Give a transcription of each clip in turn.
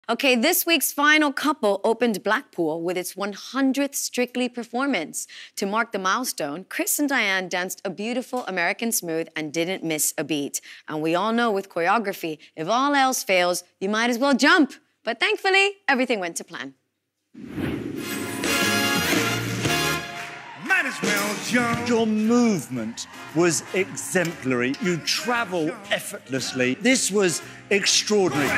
Okay, this week's final couple opened Blackpool with its 100th Strictly performance. To mark the milestone, Chris and Dianne danced a beautiful American Smooth and didn't miss a beat. And we all know with choreography, if all else fails, you might as well jump. But thankfully, everything went to plan. Might as well jump. Your movement was exemplary. You travel effortlessly. This was extraordinary.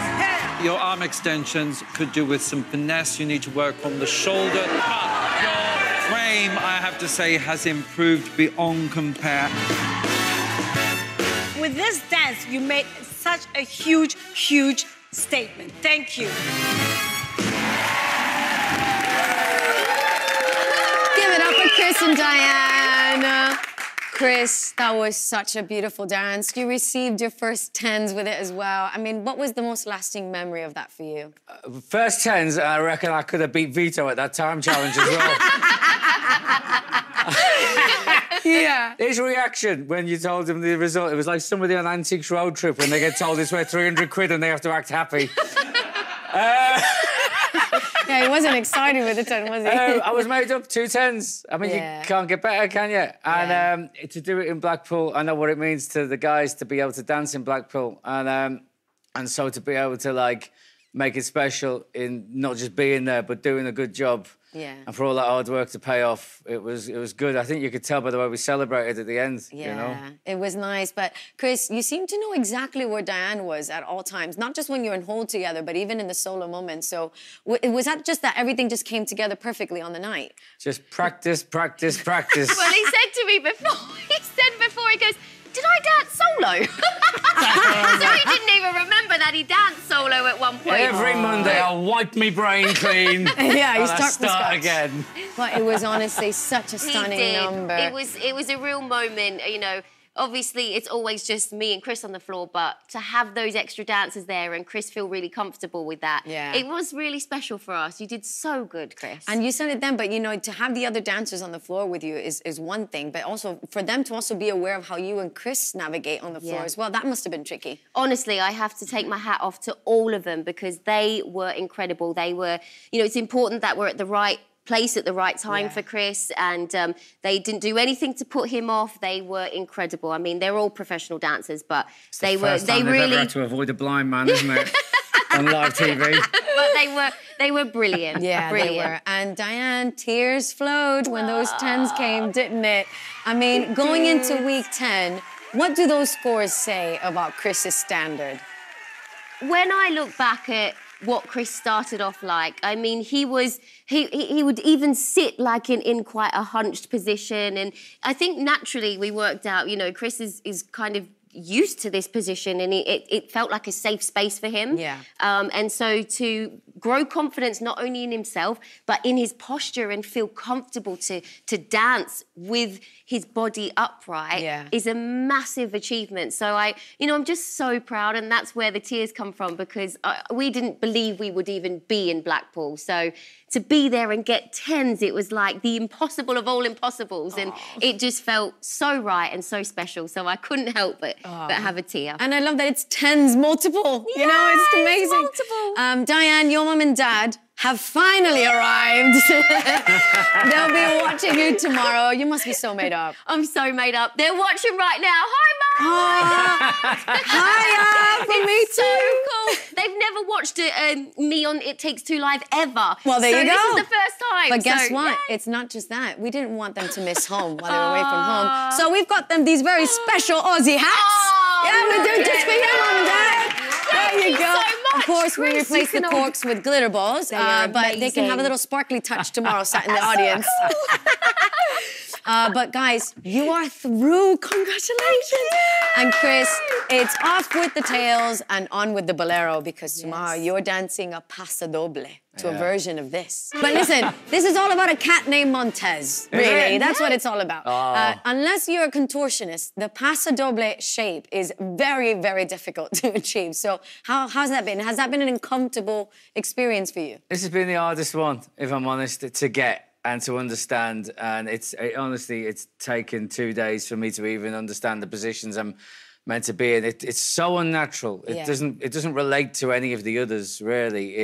Your arm extensions could do with some finesse. You need to work on the shoulder. But your frame, I have to say, has improved beyond compare. With this dance, you made such a huge, huge statement. Thank you. Give it up for Chris and Dianne. Chris, that was such a beautiful dance. You received your first tens with it as well. I mean, what was the most lasting memory of that for you? First tens, I reckon I could have beat Vito at that time challenge as well. Yeah. His reaction when you told him the result, it was like somebody on Antiques Road Trip when they get told it's worth 300 quid and they have to act happy. Yeah, he wasn't excited with the 10, was he? I was made up 2 tens. I mean, Yeah. you can't get better, can you? And to do it in Blackpool, I know what it means to the guys to be able to dance in Blackpool. And so to be able to, like, make it special in not just being there, but doing a good job. Yeah. And for all that hard work to pay off, it was good. I think you could tell by the way we celebrated at the end, Yeah, you know? it was nice. But, Chris, you seem to know exactly where Dianne was at all times, not just when you're in hold together, but even in the solo moments. So was that just that everything just came together perfectly on the night? Just practice, practice, practice. Well, he said to me before, he goes, did I dance solo? So he didn't even remember that he danced solo at one point. Every Monday I'll wipe me brain clean. Yeah, you and I start again. But it was honestly such a stunning number. It was a real moment, you know. Obviously, it's always just me and Chris on the floor, but to have those extra dancers there and Chris feel really comfortable with that, it was really special for us. You did so good, Chris. And you said it then, but, you know, to have the other dancers on the floor with you is one thing, but also for them to also be aware of how you and Chris navigate on the floor as well, that must have been tricky. Honestly, I have to take my hat off to all of them because they were incredible. They were, you know, it's important that we're at the right place at the right time for Chris, and they didn't do anything to put him off. They were incredible. I mean, they're all professional dancers, but they really ever had to avoid a blind man, isn't it? On live TV. But they were brilliant. Yeah, brilliant. they were. And Dianne, tears flowed when those 10s came, didn't it? I mean, going into week 10, what do those scores say about Chris's standard? When I look back at what Chris started off like, I mean, he would even sit like in quite a hunched position, and I think naturally we worked out, you know, Chris is kind of used to this position, and it felt like a safe space for him. Yeah. And so to grow confidence not only in himself but in his posture and feel comfortable to dance with his body upright is a massive achievement. So I'm just so proud, and that's where the tears come from, because we didn't believe we would even be in Blackpool. So to be there and get 10s, it was like the impossible of all impossibles, and it just felt so right and so special. So I couldn't help but have a tear. And I love that it's 10s multiple. Yeah, you know, it's amazing. Multiple. Dianne, your mum and dad have finally arrived. They'll be watching you tomorrow. You must be so made up. I'm so made up. They're watching right now. Hi, Mum! Hiya, from me too. So cool. They've never watched me on It Takes Two Live ever. Well, there you go. So this is the first time. But guess what? Yay. It's not just that. We didn't want them to miss home while they were away from home. So we've got them these very special Aussie hats. We do just for you, Mum and Dad. There you go. So much, of course, we Chris, replace the corks with glitter balls, but they can have a little sparkly touch tomorrow sat in the audience. But guys, you are through. Congratulations. And Chris, it's off with the tails and on with the bolero, because tomorrow you're dancing a paso doble to a version of this. But listen, this is all about a cat named Montez, really. That's what it's all about. Unless you're a contortionist, the paso doble shape is very, very difficult to achieve. So how's that been? Has that been an uncomfortable experience for you? This has been the hardest one, if I'm honest, to get and to understand. And honestly, it's taken 2 days for me to even understand the positions. I'm meant to be, and it's so unnatural. It doesn't relate to any of the others really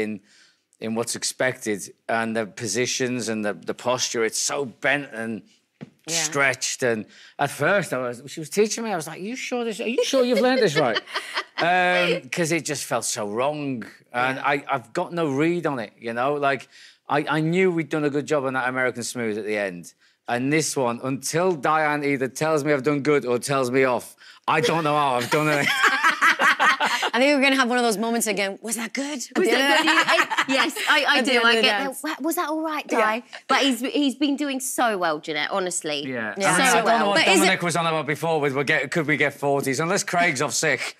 in what's expected, and the positions and the posture. It's so bent and stretched. And at first, she was teaching me. I was like, Are you sure you've learned this right? Because it just felt so wrong, and I've got no read on it. You know, like I knew we'd done a good job on that American Smooth at the end. And this one, until Dianne either tells me I've done good or tells me off, I don't know how I've done it. I think we're going to have one of those moments again. Was that good? Was that good? Yes, I do. I get that. Was that all right, Di? Yeah. But he's been doing so well, Jeanette, honestly. Yeah. So I don't know well. what Dominic was on about before with could we get 40s, unless Craig's off sick.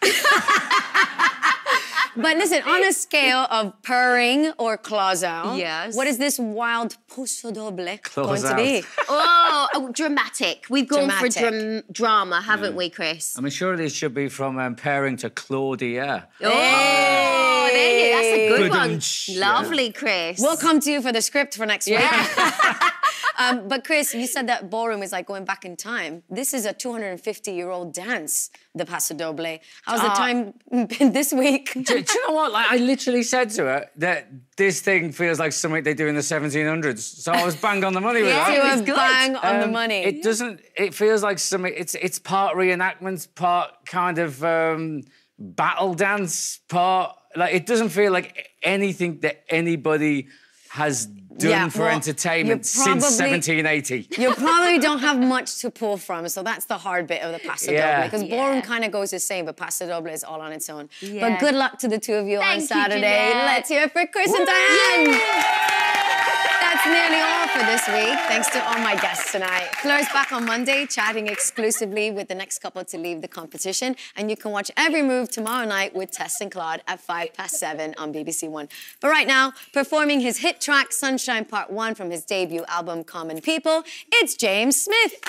But listen, on a scale of purring or claws out, what is this wild passo doble going to be? Oh, dramatic. We've gone for drama, haven't we, Chris? I mean, surely it should be from pairing to Claudia. Oh, there you go. That's a good one. Lovely, Chris. We'll come to you for the script for next week. But Chris, you said that ballroom is like going back in time. This is a 250-year-old dance, the passo doble. How's the time been this week? Do you know what? Like, I literally said to her that this thing feels like something they do in the 1700s. So I was bang on the money with that. You were bang on the money. It doesn't. It feels like something. It's part reenactment, part kind of battle dance, part. Like, it doesn't feel like anything that anybody has done for entertainment since 1780. You probably don't have much to pull from, so that's the hard bit of the passo doble, because ballroom kind of goes the same, but passo doble is all on its own. But good luck to the two of you on Saturday. Let's hear it for Chris and Dianne. That's nearly all for this week. Thanks to all my guests tonight. Fleur's back on Monday, chatting exclusively with the next couple to leave the competition. And you can watch every move tomorrow night with Tess and Claude at 7:05 on BBC One. But right now, performing his hit track, Sunshine Part 1 from his debut album, Common People, it's James Smith.